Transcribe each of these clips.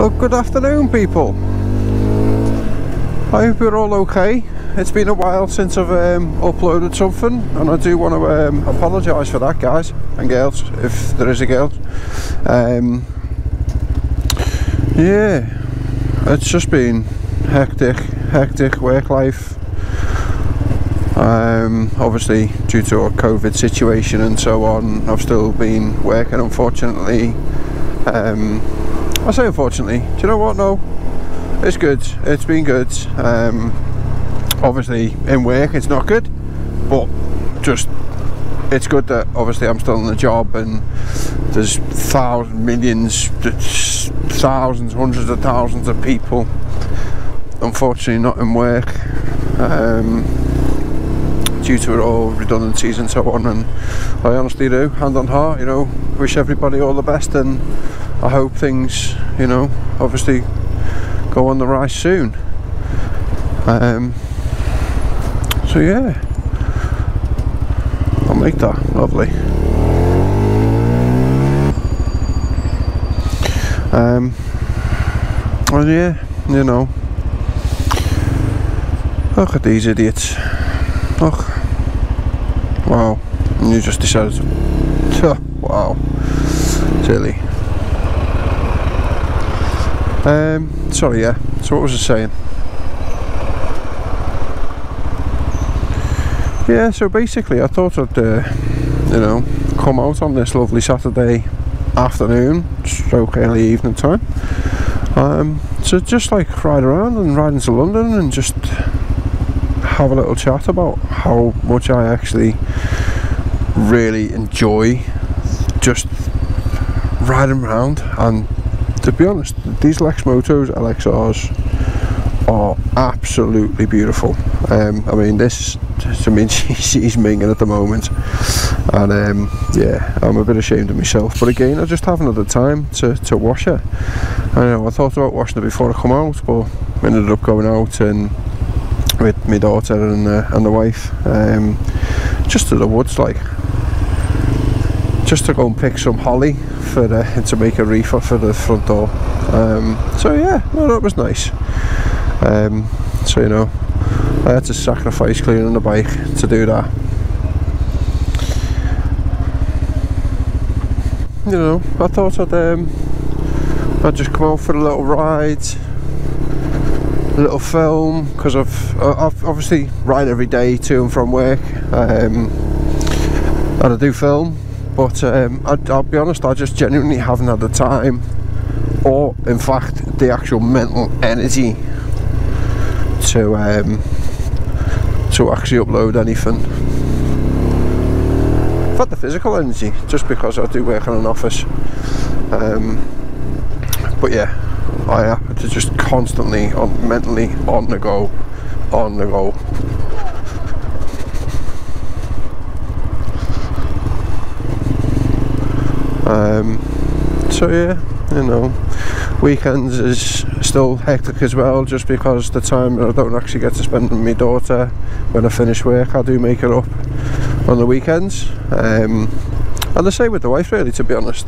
Well, good afternoon, people. I hope you're all okay. It's been a while since I've uploaded something, and I do want to apologise for that, guys and girls, if there is a girl. Yeah, it's just been hectic work life. Obviously, due to our COVID situation and so on, I've still been working, unfortunately. I say unfortunately, do you know what? No, it's good. It's been good. Obviously, in work it's not good, but just it's good that obviously I'm still in the job, and there's thousands, hundreds of thousands of people unfortunately not in work due to it all, redundancies and so on. And I honestly do, hand on heart, you know, wish everybody all the best, and I hope things, you know, obviously go on the rise soon. So yeah, I'll make that lovely. And yeah, you know, look at these idiots. Look, wow, and you just decided to, wow, silly. Sorry, yeah, so what was I saying? Yeah, so basically I thought I'd, you know, come out on this lovely Saturday afternoon, stroke early evening time, so just like ride around and ride into London and just have a little chat about how much I actually really enjoy just riding around. And to be honest, these Lexmoto LXRs are absolutely beautiful. I mean, this, I mean, she's minging at the moment, and yeah, I'm a bit ashamed of myself, but again, I just haven't had the time to wash her. I know, I thought about washing it before I come out, but ended up going out and with my daughter and the wife, just to the woods, like, just to go and pick some holly for to make a wreath for the front door. So yeah, no, that was nice. So you know, I had to sacrifice cleaning the bike to do that. You know, I thought I'd just come out for a little ride, a little film, because I've obviously ride every day to and from work, and I do film, but I'll be honest, I just genuinely haven't had the time, or in fact the actual mental energy to actually upload anything. I've had the physical energy just because I do work in an office, but yeah, I happen to just constantly mentally on the go. So yeah, you know, weekends is still hectic as well, just because the time I don't actually get to spend with my daughter when I finish work, I do make it up on the weekends. And the same with the wife, really, to be honest,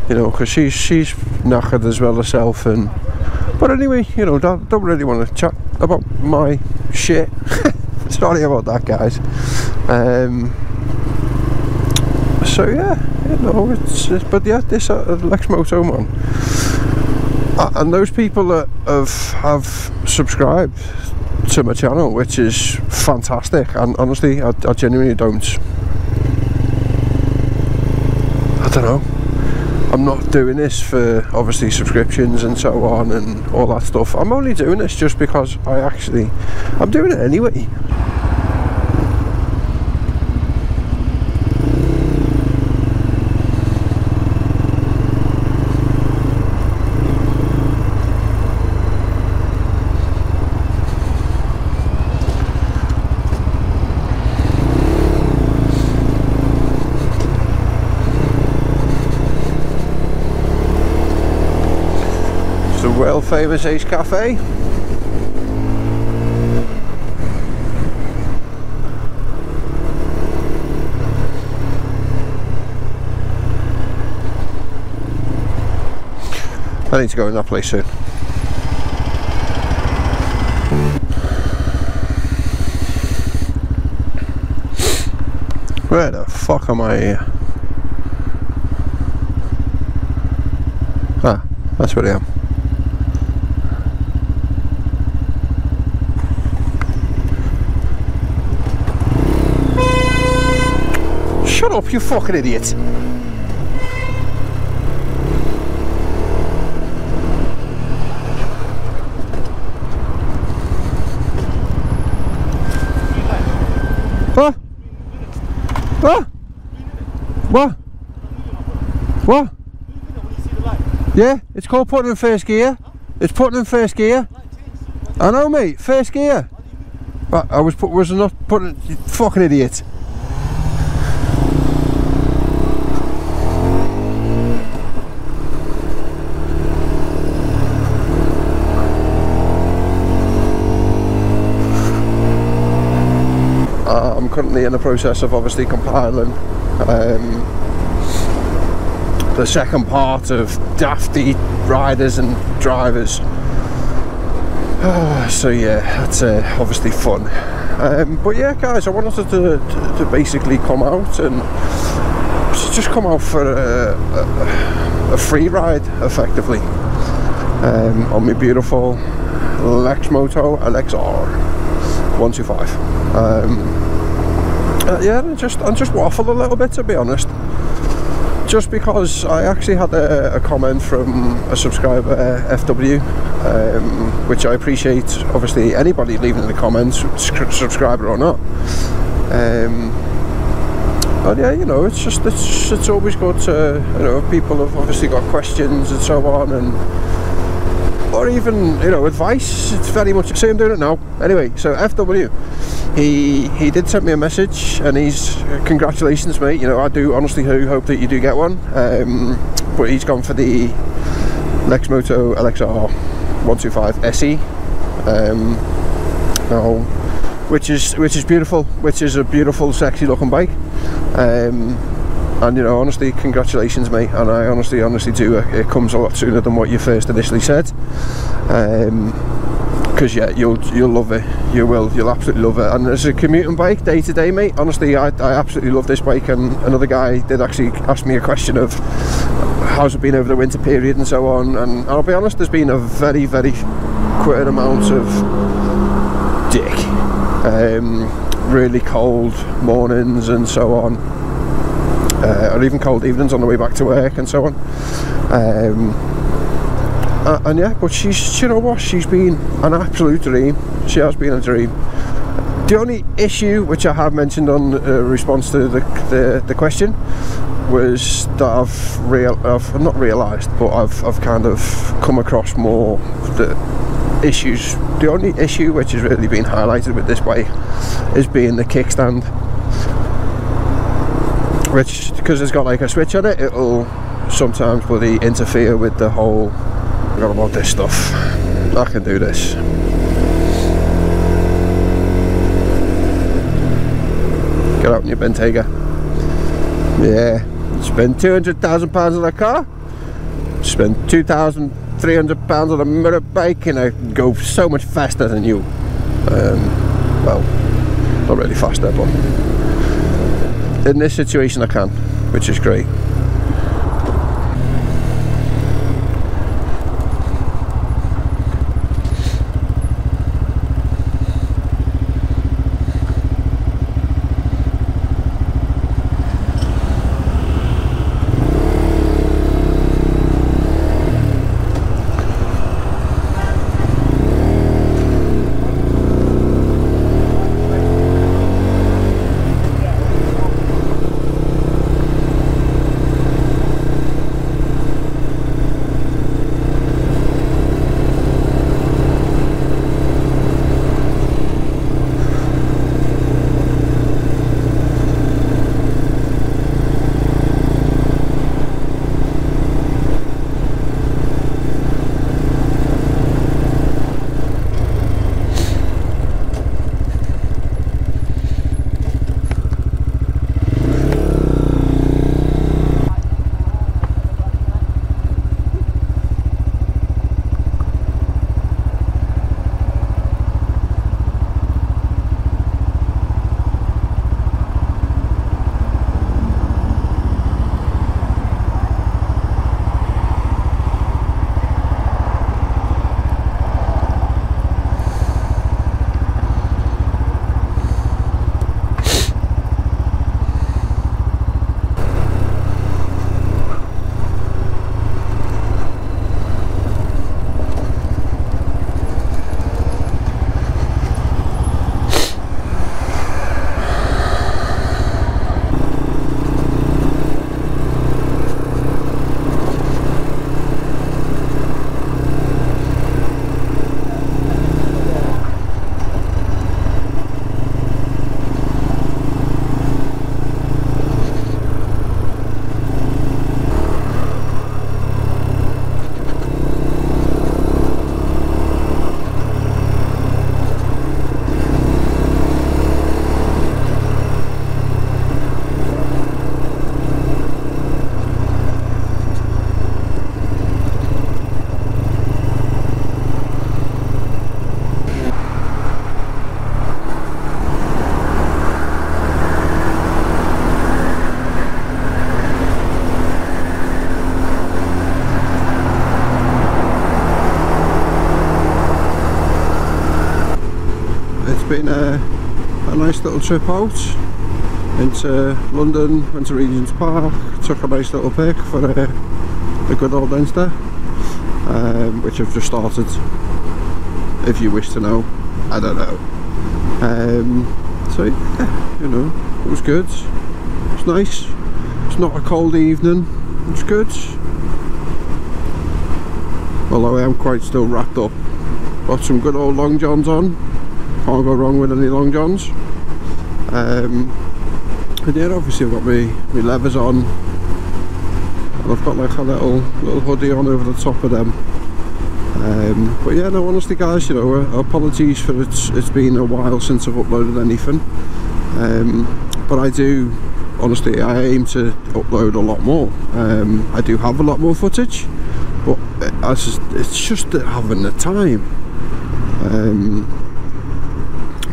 you know, because she's knackered as well herself. And but anyway, you know, don't really want to chat about my shit. Sorry about that, guys. So yeah, you know, it's but yeah, this Lexmoto, man, and those people that have subscribed to my channel, which is fantastic. And honestly, I genuinely don't know, I'm not doing this for obviously subscriptions and so on and all that stuff. I'm only doing this just because I'm doing it anyway. World famous Ace Cafe. I need to go in that place soon. Where the fuck am I here? Ah, that's where I am. Shut up, you fucking idiot! What? What? What? What? Yeah, it's called putting in first gear. It's putting in first gear. I know, mate. First gear. But I was not putting. You fucking idiot. I'm currently in the process of obviously compiling the second part of Dafty Riders and Drivers. So yeah, that's obviously fun. But yeah, guys, I wanted to basically come out and just come out for a free ride, effectively, on my beautiful Lexmoto LXR 125. Yeah, and just waffle a little bit, to be honest. Just because I actually had a comment from a subscriber, FW, which I appreciate, obviously, anybody leaving in the comments, subscriber or not. But yeah, you know, it's always good to, you know, people have obviously got questions and so on, and or even, you know, advice. It's very much, see, I'm doing it now. Anyway, so FW, he did send me a message, and he's, congratulations, mate. You know, I do honestly hope that you do get one. But he's gone for the Lexmoto LXR 125 SE. Now, which is beautiful, which is a beautiful, sexy looking bike. And you know, honestly, congratulations, mate. And I honestly do. It comes a lot sooner than what you first initially said. Because yeah, you'll love it. You'll absolutely love it. And as a commuting bike, day to day, mate, honestly, I absolutely love this bike. And another guy did actually ask me a question of how's it been over the winter period and so on. And I'll be honest, there's been a very quite amount of dick, really cold mornings and so on, or even cold evenings on the way back to work and so on. And yeah, but she's, you know what, she's been an absolute dream. She has been a dream. The only issue, which I have mentioned on response to the question, was that I've not realised, but I've kind of come across more the issues. The only issue which has really been highlighted with this bike is being the kickstand, which, because it's got like a switch on it, it'll sometimes bloody interfere with the whole, I forgot about this stuff, I can do this. Get out in your Bentayga. Yeah, spend £200,000 on a car, spend £2,300 on a mirror bike, and I go so much faster than you. Well, not really faster, but in this situation I can, which is great. been a nice little trip out into London, went to Regent's Park, took a nice little pic for the good old Leinster, which I've just started, if you wish to know. I don't know. So yeah, you know, it was good. It's nice. It's not a cold evening. It's good. Although I am quite still wrapped up. Got some good old long johns on. Can't go wrong with any long johns. And yeah, obviously I've got my levers on. And I've got like a little hoodie on over the top of them. But yeah, no, honestly guys, you know, apologies for it's been a while since I've uploaded anything. But I do, honestly, I aim to upload a lot more. I do have a lot more footage, but it's just having the time.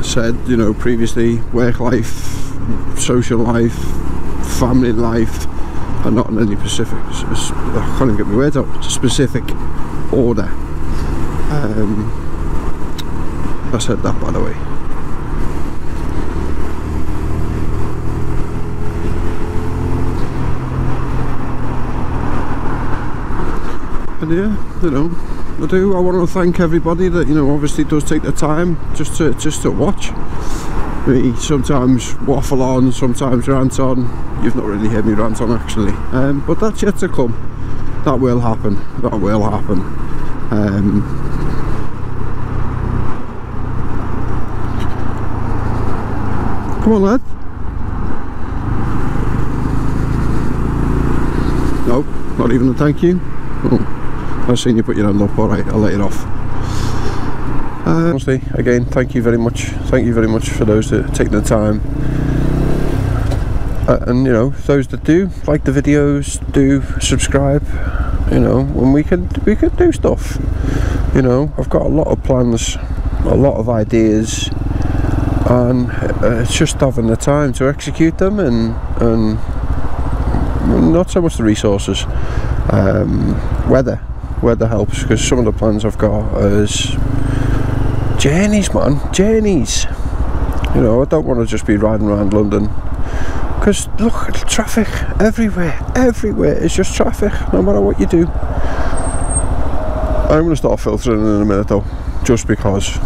Said, you know, previously, work life, social life, family life, and not in any specific, I can't even get my words out, specific order. I said that, by the way. And yeah, you know, I want to thank everybody that, you know, obviously does take the time just to watch me sometimes waffle on, sometimes rant on. You've not really heard me rant on actually, but that's yet to come. That will happen. That will happen. Come on, lad. No, not even a thank you. Oh, I've seen you put your hand up. Alright, I'll let it off. Honestly, again, thank you very much. Thank you very much for those that take the time. And you know, those that do like the videos, do subscribe. You know, and we could do stuff. You know, I've got a lot of plans, a lot of ideas, and it's just having the time to execute them, and not so much the resources. Weather helps, because some of the plans I've got is journeys, man, journeys. You know, I don't want to just be riding around London, because look at the traffic everywhere. It's just traffic, no matter what you do. I'm going to start filtering in a minute though, just because